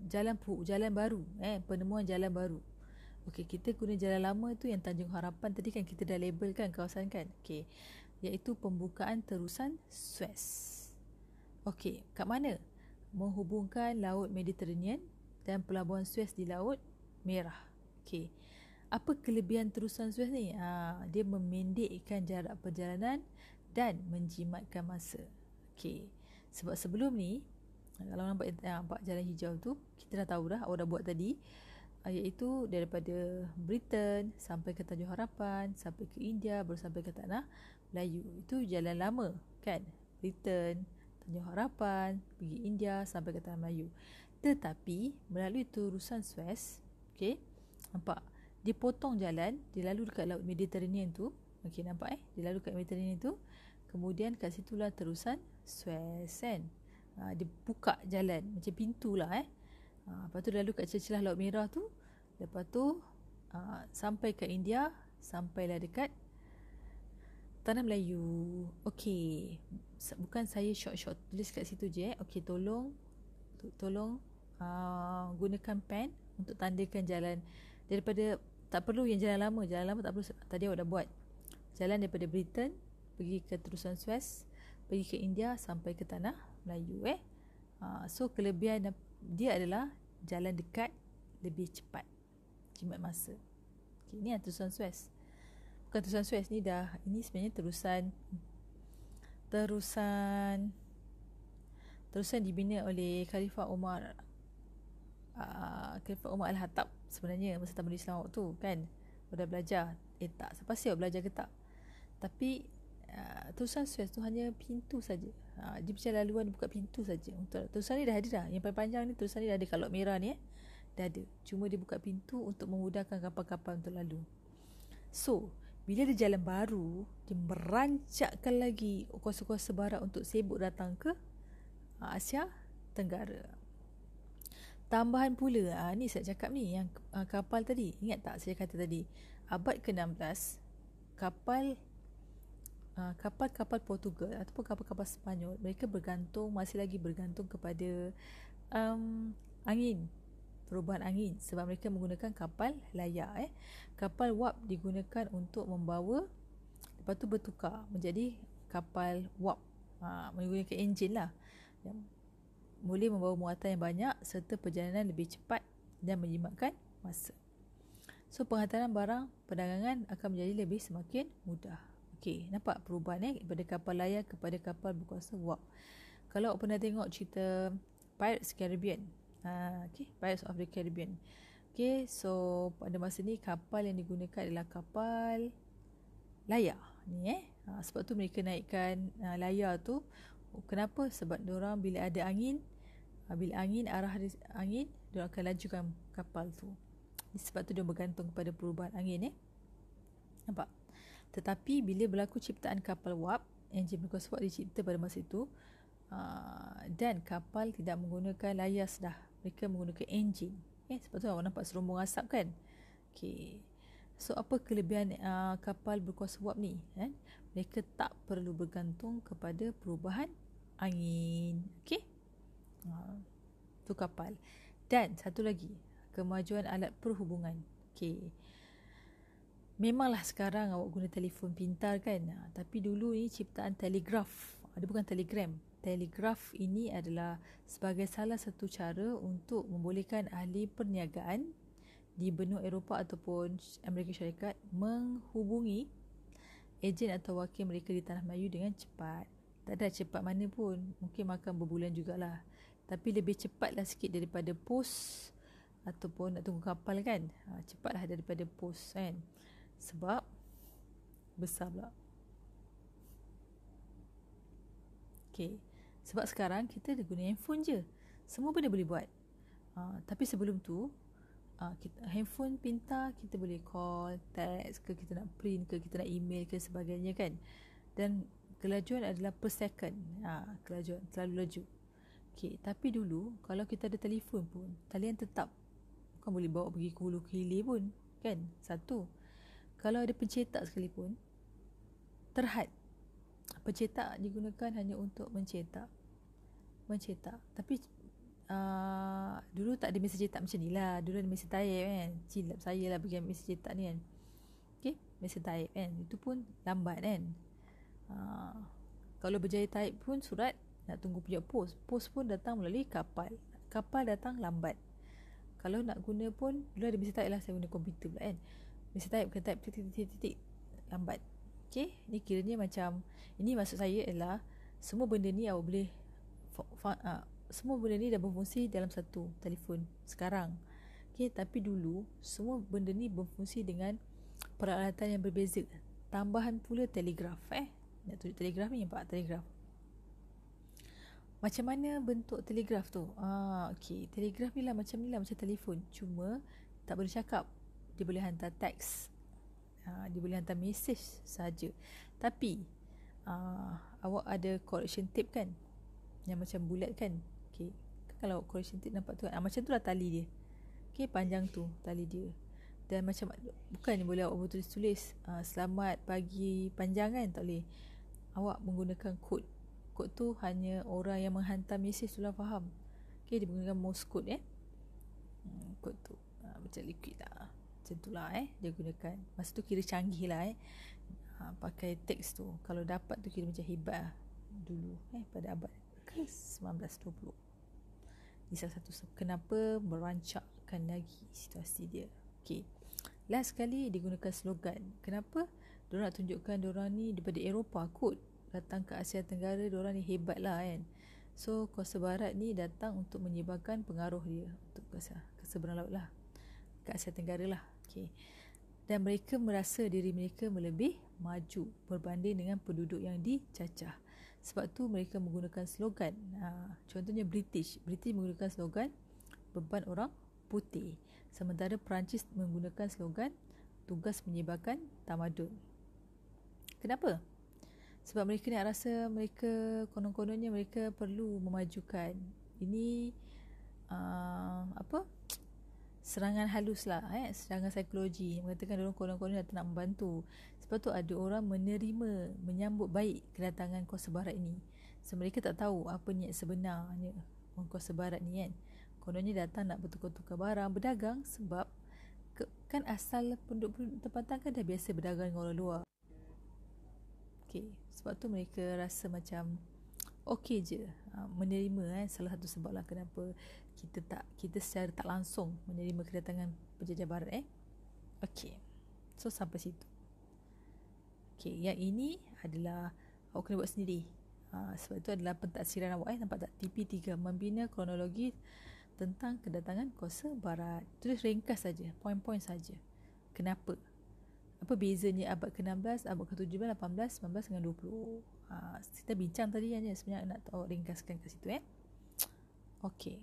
jalan baru, penemuan jalan baru. Okey, kita guna jalan lama tu yang Tanjung Harapan tadi kan kita dah label kan kawasan kan. Okey, iaitu pembukaan terusan Suez. Okey, kat mana? Menghubungkan Laut Mediterranean dan Pelabuhan Suez di Laut Merah. Okey. Apa kelebihan terusan Suez ni? Dia memendekkan jarak perjalanan dan menjimatkan masa. Okey. Sebab sebelum ni kalau nampak jalan hijau tu, kita dah tahu dah, awak dah buat tadi, iaitu daripada Britain sampai ke Tanjung Harapan, sampai ke India, baru sampai ke tanah Melayu. Itu jalan lama kan? Britain, Tanjung Harapan, pergi India sampai ke tanah Melayu. Tetapi melalui terusan Suez, okey, nampak dia potong jalan, dia lalu dekat Laut Mediterranean tu. Okey, nampak dia lalu dekat Mediterranean tu. Kemudian kat situlah terusan Suez kan. Dia buka jalan macam pintu lah lepas tu dia lalu kat celah-celah Laut Merah tu. Lepas tu sampai ke India, sampailah dekat tanah Melayu. Okey, bukan saya short tulis kat situ je Okey, tolong gunakan pen untuk tandakan jalan daripada, tak perlu yang jalan lama tak perlu, tadi awak dah buat. Jalan daripada Britain pergi ke terusan Suez, pergi ke India sampai ke tanah Melayu so kelebihan dia adalah jalan dekat, lebih cepat, jimat masa. Okay, ni terusan Suez. Bukan terusan Suez ni ini sebenarnya terusan dibina oleh Khalifah Umar Al-Khattab sebenarnya masa Taman Islam waktu kan. Awak dah belajar tak, pasti awak belajar ke tak? Tapi terusan Suez tu hanya pintu saja. Dia macam laluan buka pintu saja. Untuk terusan ni dah ada dah. Yang paling panjang ni terusan ni dah ada kat Laut Merah ni dah ada. Cuma dia buka pintu untuk memudahkan kapal-kapal untuk lalu. So, bila ada jalan baru, dia merancakkan lagi kuasa-kuasa barat untuk sibuk datang ke Asia Tenggara. Tambahan pula, ni saya cakap ni yang kapal tadi. Ingat tak saya kata tadi, abad ke-16 kapal-kapal Portugal ataupun kapal-kapal Sepanyol, mereka masih lagi bergantung kepada angin, perubahan angin, sebab mereka menggunakan kapal layar. Kapal wap digunakan untuk membawa, lepas tu bertukar menjadi kapal wap, menggunakan enjin lah, yang boleh membawa muatan yang banyak serta perjalanan lebih cepat dan menjimatkan masa. So penghantaran barang perdagangan akan menjadi lebih semakin mudah. Okey, nampak perubahan daripada kapal layar kepada kapal berkuasa wap. Kalau awak pernah tengok cerita Pirates Caribbean, Pirates of the Caribbean. Okey, so pada masa ni kapal yang digunakan adalah kapal layar ni sebab tu mereka naikkan layar tu. Kenapa? Sebab diorang bila ada angin, arah angin, diorang akan lajukan kapal tu. Sebab tu dia bergantung kepada perubahan angin nampak. Tetapi bila berlaku ciptaan kapal wap, enjin berkuasa wap dicipta pada masa itu, dan kapal tidak menggunakan layar dah, mereka menggunakan enjin. Sebab tu awak nampak serombong asap kan. Okay. So apa kelebihan kapal berkuasa wap ni? Mereka tak perlu bergantung kepada perubahan angin. Okay. Tu kapal. Dan satu lagi, kemajuan alat perhubungan. Okay. Memanglah sekarang awak guna telefon pintar kan, tapi dulu ni ciptaan telegraf. Dia bukan telegram. Telegraf ini adalah sebagai salah satu cara untuk membolehkan ahli perniagaan di benua Eropah ataupun Amerika Syarikat menghubungi ejen atau wakil mereka di Tanah Melayu dengan cepat. Tak ada cepat mana pun, mungkin makan berbulan jugalah, tapi lebih cepatlah sikit daripada pos ataupun nak tunggu kapal kan. Cepatlah daripada pos kan, sebab besar pula. Okay. Sebab sekarang kita dah guna handphone je, semua benda boleh buat. Tapi sebelum tu handphone pintar, kita boleh call, text ke, kita nak print ke, kita nak email ke sebagainya kan. Dan kelajuan adalah per second. Kelajuan terlalu laju. Okay. Tapi dulu kalau kita ada telefon pun, talian tetap, bukan boleh bawa pergi ke hulu ke hilir pun kan. Satu, kalau ada pencetak sekalipun, terhad. Pencetak digunakan hanya untuk mencetak. Tapi dulu tak ada mesin cetak macam ni lah. Dulu ada mesin type kan. Silap saya lah bagi mesin cetak ni kan. Okay, mesin type kan. Itu pun lambat kan. Kalau berjaya type pun surat nak tunggu pihak pos. Pos pun datang melalui kapal. Kapal datang lambat. Kalau nak guna pun, dulu ada mesin type lah, saya guna komputer pula kan. Mesin type kena type titik-titik lambat. Okay, ni kiranya macam, ini maksud saya ialah semua benda ni awak boleh semua benda ni dah berfungsi dalam satu telefon sekarang. Okay, tapi dulu semua benda ni berfungsi dengan peralatan yang berbeza. Tambahan pula telegraf. Nak tunjuk telegraf ni, nampak telegraf. Macam mana bentuk telegraf tu? Okay, telegraf ni lah macam telefon. Cuma tak boleh cakap. Dia boleh hantar teks. Dia boleh hantar mesej saja. Tapi awak ada correction tape kan, yang macam bulat kan. Okay, kalau correction tape nampak tu kan, macam tu lah tali dia. Okay, panjang tu tali dia. Dan macam bukan boleh awak bertulis-tulis selamat pagi panjang kan, tak boleh. Awak menggunakan kod. Kod tu hanya orang yang menghantar mesej tu lah faham. Okay, dia menggunakan Morse code kod tu macam liquid lah. Macam tu lah dia gunakan. Masa tu kira canggih lah pakai teks tu. Kalau dapat tu kira macam hebat lah dulu pada abad ke-1920. Ini salah satu kenapa merancakkan lagi situasi dia. Okay, last sekali dia gunakan slogan. Kenapa? Diorang nak tunjukkan diorang ni daripada Eropah kot, datang ke Asia Tenggara, diorang ni hebat lah kan. So kuasa barat ni datang untuk menyebarkan pengaruh dia untuk ke seberang laut lah, ke Asia Tenggara lah. Okay. Dan mereka merasa diri mereka melebih maju berbanding dengan penduduk yang dicacah. Sebab tu mereka menggunakan slogan. Contohnya British menggunakan slogan beban orang putih. Sementara Perancis menggunakan slogan tugas menyebarkan tamadun. Kenapa? Sebab mereka ni rasa mereka konon-kononnya mereka perlu memajukan. Ini serangan halus lah, serangan psikologi. Mengatakan orang konon-konon datang nak membantu. Sebab tu ada orang menyambut baik kedatangan kuasa barat ini. So mereka tak tahu apa niat sebenarnya orang kuasa barat ni kan. Kononnya datang nak bertukar-tukar barang, berdagang. Sebab kan asal penduduk tempatan kan dah biasa berdagang dengan orang luar. Okay, sebab tu mereka rasa macam okey je menerima. Salah satu sebab lah kenapa kita secara tak langsung menerima kedatangan penjajah barat. Okay, so sampai situ. Okay, yang ini adalah awak kena buat sendiri. Sebab itu adalah pentaksiran awak. Nampak tak? TP3, membina kronologi tentang kedatangan kuasa barat. Tulis ringkas saja, poin-poin saja. Kenapa? Apa bezanya abad ke-16, abad ke-17, 18, 19 dengan 20? Kita bincang tadi hanya sebenarnya nak tahu ringkaskan ke situ. Okey.